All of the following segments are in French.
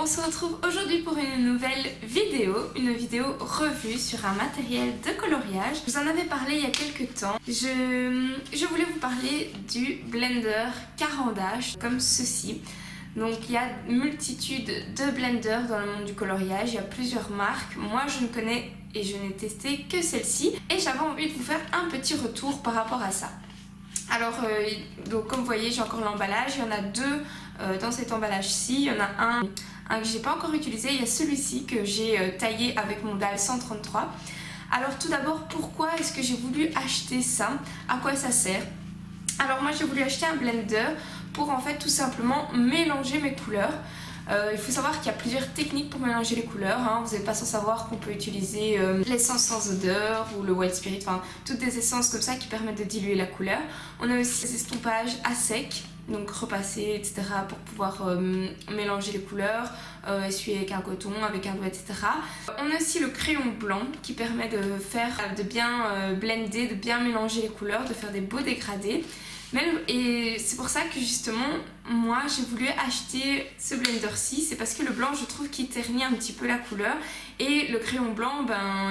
on se retrouve aujourd'hui pour une nouvelle vidéo, une vidéo revue sur un matériel de coloriage. Je vous en avais parlé il y a quelques temps. Je voulais vous parler du blender Caran-d'Ache comme ceci. Donc il y a une multitude de blenders dans le monde du coloriage, il y a plusieurs marques. Moi je ne connais et je n'ai testé que celle-ci et j'avais envie de vous faire un petit retour par rapport à ça. Alors, donc comme vous voyez, j'ai encore l'emballage. Il y en a deux dans cet emballage-ci. Il y en a un que j'ai pas encore utilisé. Il y a celui-ci que j'ai taillé avec mon dalle 133. Alors tout d'abord, pourquoi est-ce que j'ai voulu acheter ça? À quoi ça sert? Alors moi j'ai voulu acheter un blender pour en fait tout simplement mélanger mes couleurs. Il faut savoir qu'il y a plusieurs techniques pour mélanger les couleurs, hein. Vous n'êtes pas sans savoir qu'on peut utiliser l'essence sans odeur ou le wild spirit, enfin toutes des essences comme ça qui permettent de diluer la couleur. On a aussi des estompages à sec, donc repasser etc. pour pouvoir mélanger les couleurs, essuyer avec un coton, avec un doigt etc. On a aussi le crayon blanc qui permet de bien blender, de bien mélanger les couleurs, de faire des beaux dégradés. Et c'est pour ça que justement moi j'ai voulu acheter ce blender-ci, c'est parce que le blanc je trouve qu'il ternit un petit peu la couleur et le crayon blanc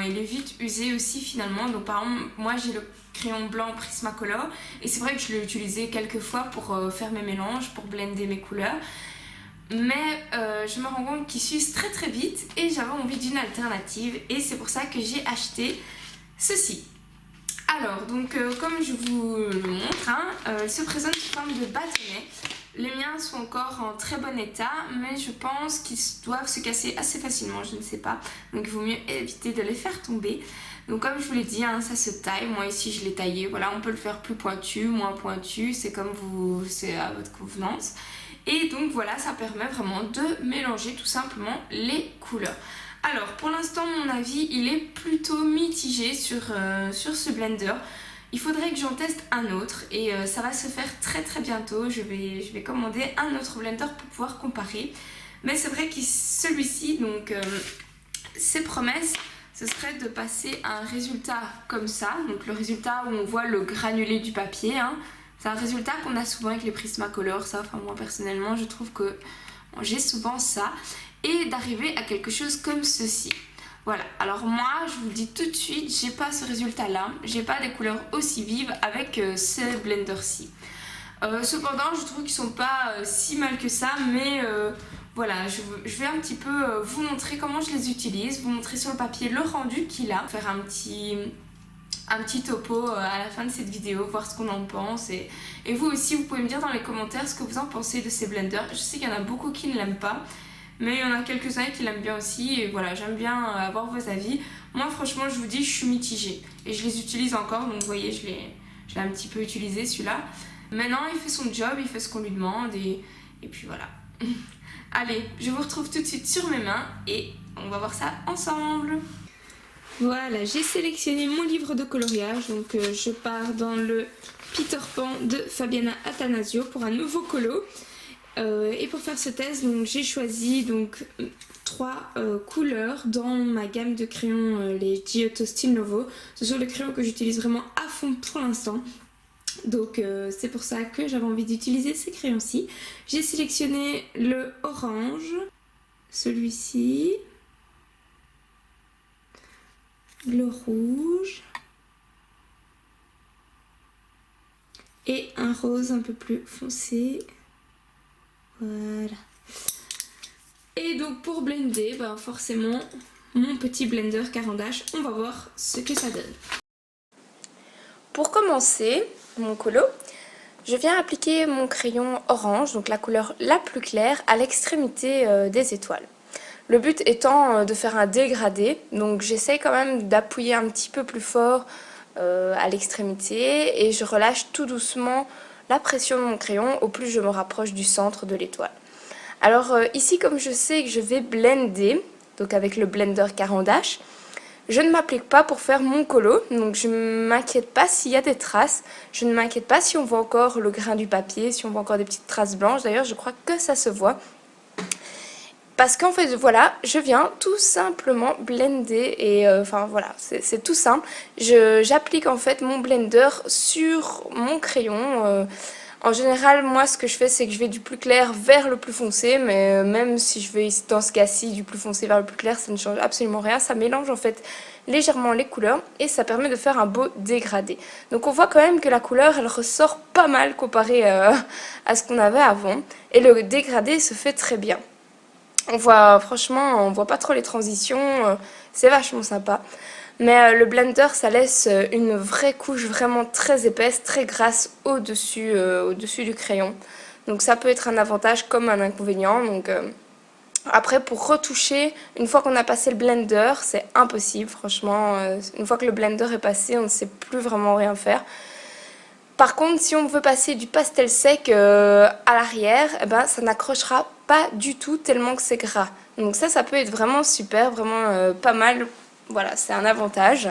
il est vite usé aussi finalement. Donc par exemple moi j'ai le crayon blanc Prismacolor et c'est vrai que je l'ai utilisé quelques fois pour faire mes mélanges, pour blender mes couleurs. Mais je me rends compte qu'il s'use très très vite et j'avais envie d'une alternative et c'est pour ça que j'ai acheté ceci. Alors, donc comme je vous le montre, il se présente sous forme de bâtonnet. Les miens sont encore en très bon état, mais je pense qu'ils doivent se casser assez facilement, je ne sais pas. Donc il vaut mieux éviter de les faire tomber. Donc comme je vous l'ai dit, ça se taille. Moi ici je l'ai taillé, voilà, on peut le faire plus pointu, moins pointu, c'est comme vous, c'est à votre convenance. Et donc voilà, ça permet vraiment de mélanger tout simplement les couleurs. Alors pour l'instant mon avis il est plutôt mitigé sur ce blender. Il faudrait que j'en teste un autre et ça va se faire très très bientôt. Je vais commander un autre blender pour pouvoir comparer. Mais c'est vrai que celui-ci, donc ses promesses, ce serait de passer à un résultat comme ça. Donc le résultat où on voit le granulé du papier. C'est un résultat qu'on a souvent avec les Prismacolor, ça. Enfin moi personnellement je trouve que j'ai souvent ça. Et d'arriver à quelque chose comme ceci. Voilà, alors moi je vous dis tout de suite, j'ai pas ce résultat là, j'ai pas des couleurs aussi vives avec ce blender-ci. Cependant je trouve qu'ils sont pas si mal que ça, mais voilà, je vais un petit peu vous montrer comment je les utilise, vous montrer sur le papier le rendu qu'il a, faire un petit topo à la fin de cette vidéo, voir ce qu'on en pense et vous aussi vous pouvez me dire dans les commentaires ce que vous en pensez de ces blenders. Je sais qu'il y en a beaucoup qui ne l'aiment pas, mais il y en a quelques-uns qui l'aiment bien aussi et voilà, j'aime bien avoir vos avis. Moi franchement je vous dis, je suis mitigée et je les utilise encore, donc vous voyez je l'ai un petit peu utilisé celui-là. Maintenant il fait son job, il fait ce qu'on lui demande et puis voilà. Allez, je vous retrouve tout de suite sur mes mains et on va voir ça ensemble. Voilà, j'ai sélectionné mon livre de coloriage, donc je pars dans le Peter Pan de Fabiana Attanasio pour un nouveau colo. Et pour faire ce test, j'ai choisi trois couleurs dans ma gamme de crayons, les Giotto Style Novo. Ce sont les crayons que j'utilise vraiment à fond pour l'instant. Donc c'est pour ça que j'avais envie d'utiliser ces crayons-ci. J'ai sélectionné le orange, celui-ci, le rouge et un rose un peu plus foncé. Voilà. Et donc pour blender, forcément mon petit blender Caran-d'Ache, on va voir ce que ça donne. Pour commencer mon colo, je viens appliquer mon crayon orange, donc la couleur la plus claire, à l'extrémité des étoiles. Le but étant de faire un dégradé, donc j'essaie quand même d'appuyer un petit peu plus fort à l'extrémité et je relâche tout doucement la pression de mon crayon au plus je me rapproche du centre de l'étoile. Alors ici, comme je sais que je vais blender, donc avec le blender Caran-d'Ache, je ne m'applique pas pour faire mon colo, donc je ne m'inquiète pas s'il y a des traces, je ne m'inquiète pas si on voit encore le grain du papier, si on voit encore des petites traces blanches, d'ailleurs je crois que ça se voit. Parce qu'en fait, voilà, je viens tout simplement blender et enfin voilà, c'est tout simple. J'applique en fait mon blender sur mon crayon En général, moi ce que je fais c'est que je vais du plus clair vers le plus foncé, mais même si je vais dans ce cas-ci du plus foncé vers le plus clair, ça ne change absolument rien. Ça mélange en fait légèrement les couleurs et ça permet de faire un beau dégradé. Donc on voit quand même que la couleur elle ressort pas mal comparé à ce qu'on avait avant et le dégradé se fait très bien. On voit franchement, on voit pas trop les transitions, c'est vachement sympa. Mais le blender, ça laisse une vraie couche vraiment très épaisse, très grasse au-dessus du crayon. Donc ça peut être un avantage comme un inconvénient. Donc après, pour retoucher, une fois qu'on a passé le blender, c'est impossible. Franchement, une fois que le blender est passé, on ne sait plus vraiment rien faire. Par contre, si on veut passer du pastel sec à l'arrière, eh ben, ça n'accrochera pas du tout tellement que c'est gras. Donc ça peut être vraiment super, vraiment pas mal. Voilà, c'est un avantage.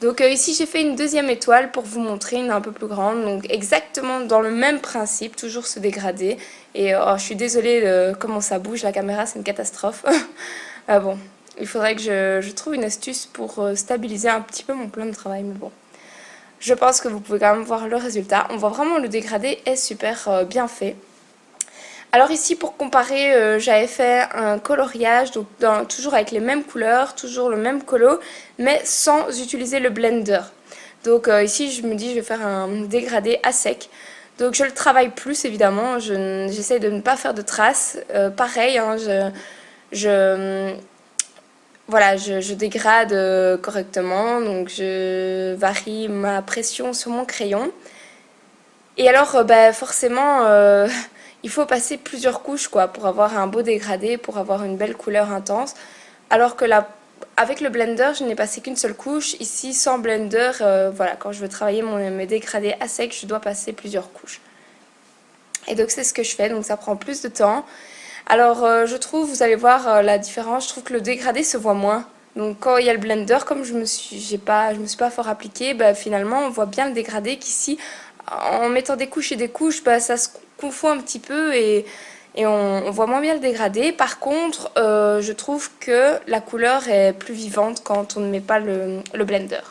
Donc ici, j'ai fait une deuxième étoile pour vous montrer une un peu plus grande. Donc exactement dans le même principe, toujours ce dégradé. Et je suis désolée de comment ça bouge, la caméra, c'est une catastrophe. Bon, il faudrait que je trouve une astuce pour stabiliser un petit peu mon plan de travail, mais bon. Je pense que vous pouvez quand même voir le résultat. On voit vraiment le dégradé est super bien fait. Alors ici pour comparer, j'avais fait un coloriage, donc toujours avec les mêmes couleurs, toujours le même colo, mais sans utiliser le blender. Donc ici je me dis je vais faire un dégradé à sec. Donc je le travaille plus évidemment, j'essaie de ne pas faire de traces. Pareil, hein, voilà, je dégrade correctement, donc je varie ma pression sur mon crayon. Et alors, forcément, il faut passer plusieurs couches quoi, pour avoir un beau dégradé, pour avoir une belle couleur intense. Alors que là, avec le blender, je n'ai passé qu'une seule couche. Ici, sans blender, voilà, quand je veux travailler mes dégradés à sec, je dois passer plusieurs couches. Et donc c'est ce que je fais, donc ça prend plus de temps. Alors je trouve, vous allez voir la différence, je trouve que le dégradé se voit moins. Donc quand il y a le blender, comme je me suis pas fort appliquée, finalement on voit bien le dégradé qu'ici, en mettant des couches et des couches, ça se confond un petit peu et on voit moins bien le dégradé. Par contre, je trouve que la couleur est plus vivante quand on ne met pas le blender.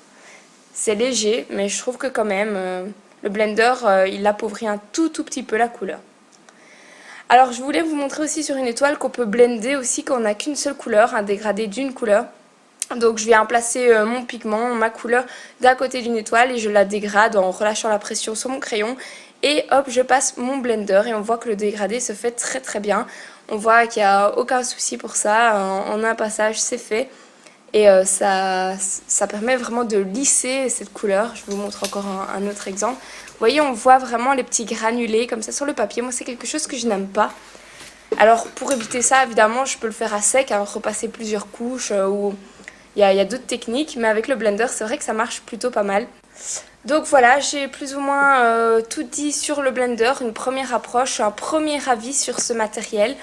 C'est léger, mais je trouve que quand même, le blender, il appauvrit un tout petit peu la couleur. Alors je voulais vous montrer aussi sur une étoile qu'on peut blender aussi quand on n'a qu'une seule couleur, un dégradé d'une couleur. Donc je viens placer mon pigment, ma couleur d'un côté d'une étoile et je la dégrade en relâchant la pression sur mon crayon. Et hop, je passe mon blender et on voit que le dégradé se fait très bien. On voit qu'il n'y a aucun souci pour ça, en un passage c'est fait. Et ça permet vraiment de lisser cette couleur. Je vous montre encore un autre exemple. Vous voyez, on voit vraiment les petits granulés comme ça sur le papier. Moi, c'est quelque chose que je n'aime pas. Alors, pour éviter ça, évidemment, je peux le faire à sec, hein, repasser plusieurs couches. Ou il y a d'autres techniques. Mais avec le blender, c'est vrai que ça marche plutôt pas mal. Donc voilà, j'ai plus ou moins tout dit sur le blender. Une première approche, un premier avis sur ce matériel.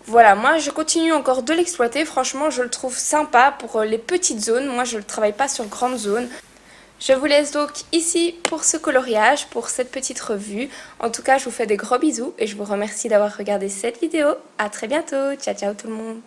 Voilà, moi je continue encore de l'exploiter, franchement je le trouve sympa pour les petites zones, moi je ne le travaille pas sur grandes zones. Je vous laisse donc ici pour ce coloriage, pour cette petite revue. En tout cas je vous fais des gros bisous et je vous remercie d'avoir regardé cette vidéo. A très bientôt, ciao ciao tout le monde.